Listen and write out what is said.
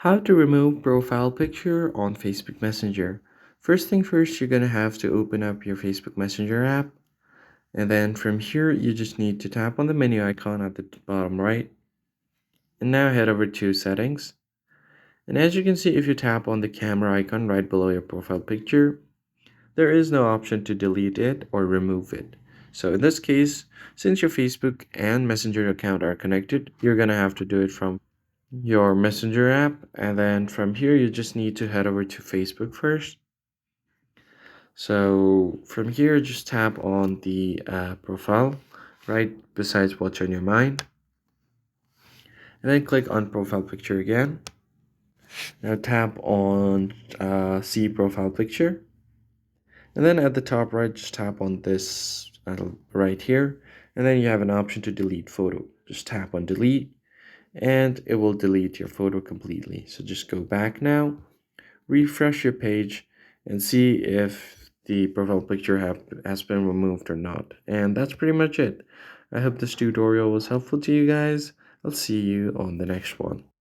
How to remove profile picture on Facebook Messenger. First thing first, you're gonna have to open up your Facebook Messenger app, and then from here, you just need to tap on the menu icon at the bottom right, and now head over to settings. And as you can see, if you tap on the camera icon right below your profile picture, there is no option to delete it or remove it. So in this case, since your Facebook and Messenger account are connected, you're gonna have to do it from your Messenger app, and then from here you just need to head over to Facebook first. So from here, just tap on the profile right besides what's on your mind, and then click on profile picture again. Now tap on see profile picture, and then at the top right, just tap on this right here, and then you have an option to delete photo. Just tap on delete, and it will delete your photo completely. So just go back now, refresh your page, and see if the profile picture has been removed or not. And that's pretty much it. I hope this tutorial was helpful to you guys. I'll see you on the next one.